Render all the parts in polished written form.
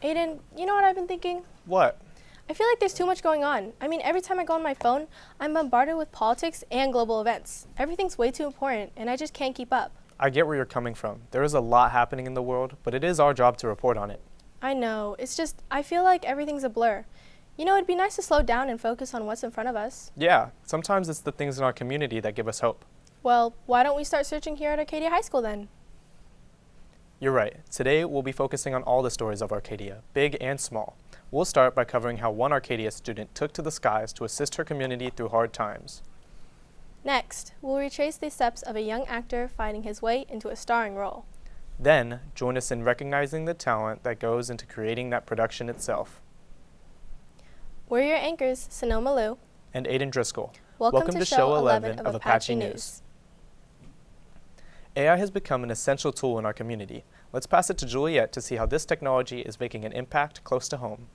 Aiden, you know what I've been thinking? What? I feel like there's too much going on. I mean, every time I go on my phone, I'm bombarded with politics and global events. Everything's way too important, and I just can't keep up. I get where you're coming from. There is a lot happening in the world, but it is our job to report on it. I know. It's just, I feel like everything's a blur. You know, it'd be nice to slow down and focus on what's in front of us. Yeah, sometimes it's the things in our community that give us hope. Well, why don't we start searching here at Arcadia High School then? You're right. Today, we'll be focusing on all the stories of Arcadia, big and small. We'll start by covering how one Arcadia student took to the skies to assist her community through hard times. Next, we'll retrace the steps of a young actor finding his way into a starring role. Then, join us in recognizing the talent that goes into creating that production itself. We're your anchors, Sonoma Lou And Aiden Driscoll. Welcome to Show 11 of Apache News. AI has become an essential tool in our community. Let's pass it to Juliet to see how this technology is making an impact close to home.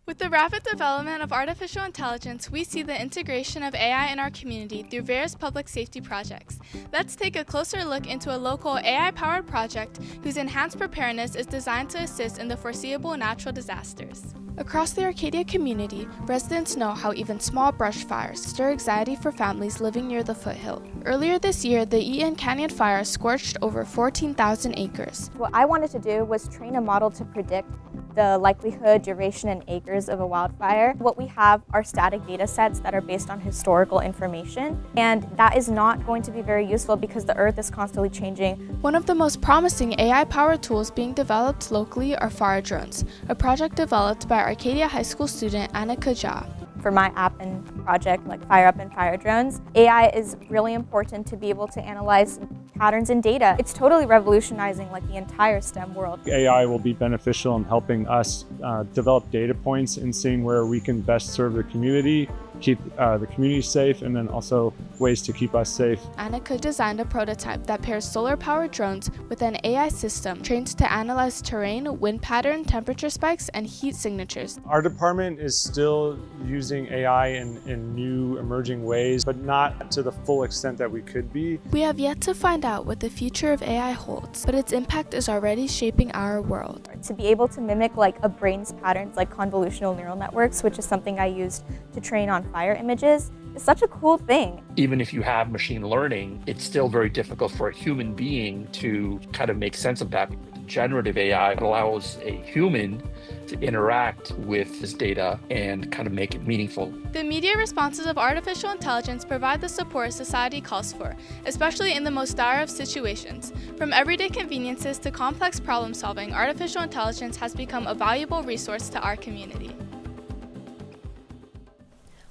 With the rapid development of artificial intelligence, we see the integration of AI in our community through various public safety projects. Let's take a closer look into a local AI-powered project whose enhanced preparedness is designed to assist in the foreseeable natural disasters. Across the Arcadia community, residents know how even small brush fires stir anxiety for families living near the foothill. Earlier this year, the Eaton Canyon fire scorched over 14,000 acres. What I wanted to do was train a model to predict the likelihood, duration, and acres of a wildfire. What we have are static data sets that are based on historical information, and that is not going to be very useful because the Earth is constantly changing. One of the most promising AI-powered tools being developed locally are fire drones, a project developed by Arcadia High School student Annika Jha. For my APN project, like Fire Up and Fire Drones, AI is really important to be able to analyze patterns in data. It's totally revolutionizing like the entire STEM world. AI will be beneficial in helping us develop data points and seeing where we can best serve the community, keep the community safe, and then also ways to keep us safe. Annika designed a prototype that pairs solar-powered drones with an AI system trained to analyze terrain, wind pattern, temperature spikes, and heat signatures. Our department is still using AI in new emerging ways, but not to the full extent that we could be. We have yet to find out what the future of AI holds, but its impact is already shaping our world. To be able to mimic like a brain's patterns like convolutional neural networks, which is something I used to train on fire images, is such a cool thing. Even if you have machine learning, it's still very difficult for a human being to kind of make sense of that. Generative AI allows a human to interact with this data and kind of make it meaningful. The immediate responses of artificial intelligence provide the support society calls for, especially in the most dire of situations. From everyday conveniences to complex problem solving, artificial intelligence has become a valuable resource to our community.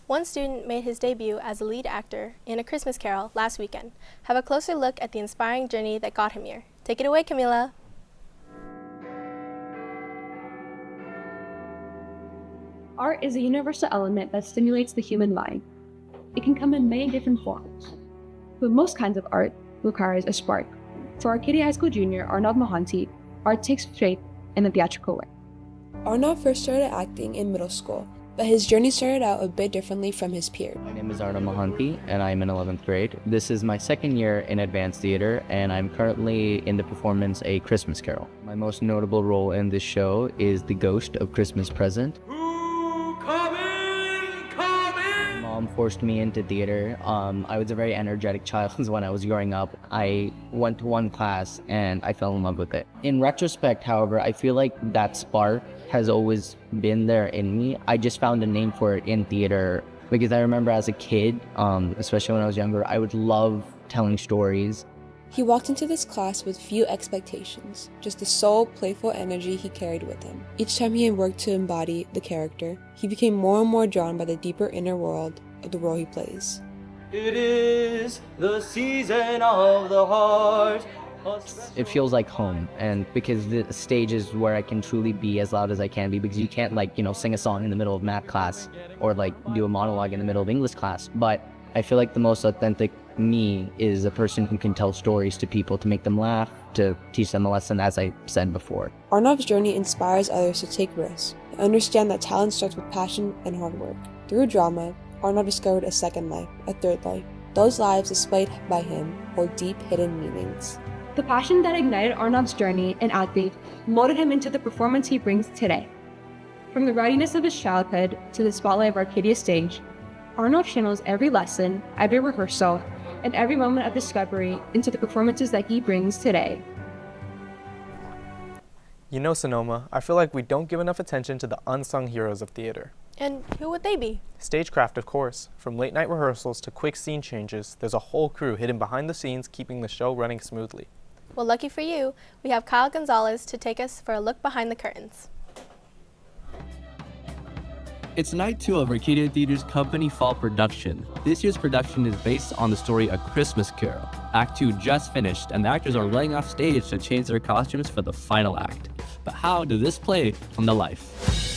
One student made his debut as a lead actor in A Christmas Carol last weekend. Have a closer look at the inspiring journey that got him here. Take it away, Kamila. Art is a universal element that stimulates the human mind. It can come in many different forms, but most kinds of art requires a spark. For Arcadia High School junior Arnav Mohanty, art takes shape in a theatrical way. Arnav first started acting in middle school, but his journey started out a bit differently from his peers. My name is Arnav Mohanty, and I'm in 11th grade. This is my second year in advanced theater, and I'm currently in the performance A Christmas Carol. My most notable role in this show is the ghost of Christmas Present. Mom forced me into theater. I was a very energetic child when I was growing up. I went to one class and I fell in love with it. In retrospect, however, I feel like that spark has always been there in me. I just found a name for it in theater because I remember as a kid, especially when I was younger, I would love telling stories. He walked into this class with few expectations, just the sole, playful energy he carried with him. Each time he worked to embody the character, he became more and more drawn by the deeper inner world of the role he plays. It is the season of the heart. It feels like home, and because the stage is where I can truly be as loud as I can be, because you can't sing a song in the middle of math class or do a monologue in the middle of English class. But I feel like the most authentic me is a person who can tell stories to people to make them laugh, to teach them a lesson, as I said before. Arnav's journey inspires others to take risks and understand that talent starts with passion and hard work. Through drama, Arnav discovered a second life, a third life. Those lives displayed by him hold deep hidden meanings. The passion that ignited Arnav's journey and athlete molded him into the performance he brings today. From the readiness of his childhood to the spotlight of Arcadia stage, Arnav channels every lesson, every rehearsal, and every moment of discovery into the performances that he brings today. You know, Sonoma, I feel like we don't give enough attention to the unsung heroes of theater. And who would they be? Stagecraft, of course. From late night rehearsals to quick scene changes, there's a whole crew hidden behind the scenes keeping the show running smoothly. Well, lucky for you, we have Kyle Gonzales to take us for a look behind the curtains. It's night 2 of Arcadia Theater's company fall production. This year's production is based on the story A Christmas Carol. Act 2 just finished, and the actors are running off stage to change their costumes for the final act. But how does this play come to life?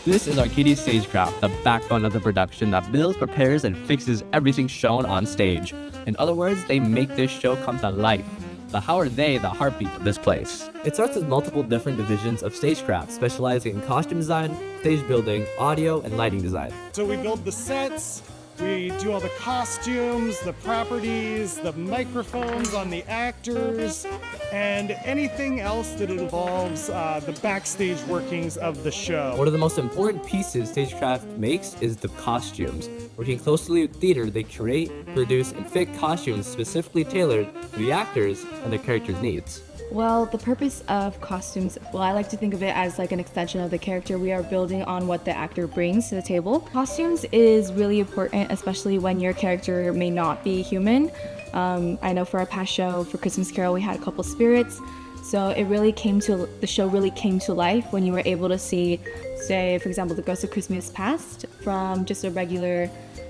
This is Arcadia Stagecraft, the backbone of the production that builds, prepares, and fixes everything shown on stage. In other words, they make this show come to life. But how are they the heartbeat of this place? It starts with multiple different divisions of stagecraft, specializing in costume design, stage building, audio, and lighting design. So we build the sets, we do all the costumes, the properties, the microphones on the actors, and anything else that involves the backstage workings of the show. One of the most important pieces stagecraft makes is the costumes. Working closely with theater, they create, produce, and fit costumes specifically tailored to the actors and their characters' needs. Well, the purpose of costumes, I like to think of it as like an extension of the character. We are building on what the actor brings to the table. Costumes is really important, especially when your character may not be human. I know for our past show, for Christmas Carol, we had a couple spirits. So the show really came to life when you were able to see, say, for example, the Ghost of Christmas Past from just a regular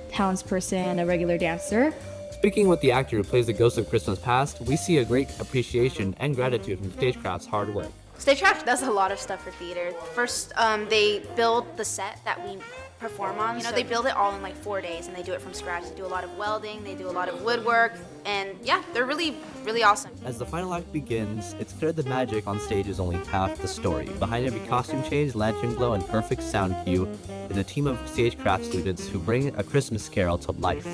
townsperson, a regular dancer. Speaking with the actor who plays the Ghost of Christmas Past, we see a great appreciation and gratitude from Stagecraft's hard work. Stagecraft does a lot of stuff for theater. First, they build the set that we perform on. They build it all in like 4 days, and they do it from scratch. They do a lot of welding, they do a lot of woodwork, and yeah, they're really, really awesome. As the final act begins, it's clear the magic on stage is only half the story. Behind every costume change, lantern glow, and perfect sound cue is a team of Stagecraft students who bring A Christmas Carol to life.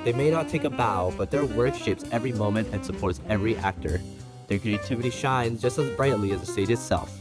They may not take a bow, but their work shapes every moment and supports every actor. Their creativity shines just as brightly as the stage itself.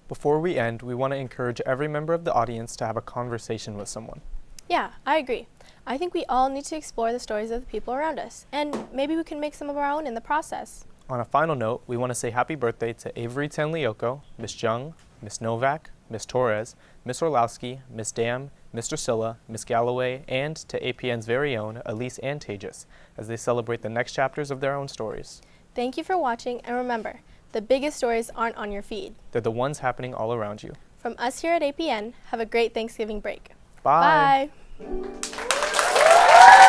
Before we end, we want to encourage every member of the audience to have a conversation with someone. Yeah, I agree. I think we all need to explore the stories of the people around us, and maybe we can make some of our own in the process. On a final note, we want to say happy birthday to Avery Tenlioko, Miss Zhang, Miss Novak, Miss Torres, Miss Orlowski, Miss Dam, Mr. Silla, Miss Galloway, and to APN's very own Elise and Tejas, as they celebrate the next chapters of their own stories. Thank you for watching, and remember, the biggest stories aren't on your feed. They're the ones happening all around you. From us here at APN, have a great Thanksgiving break. Bye. Bye.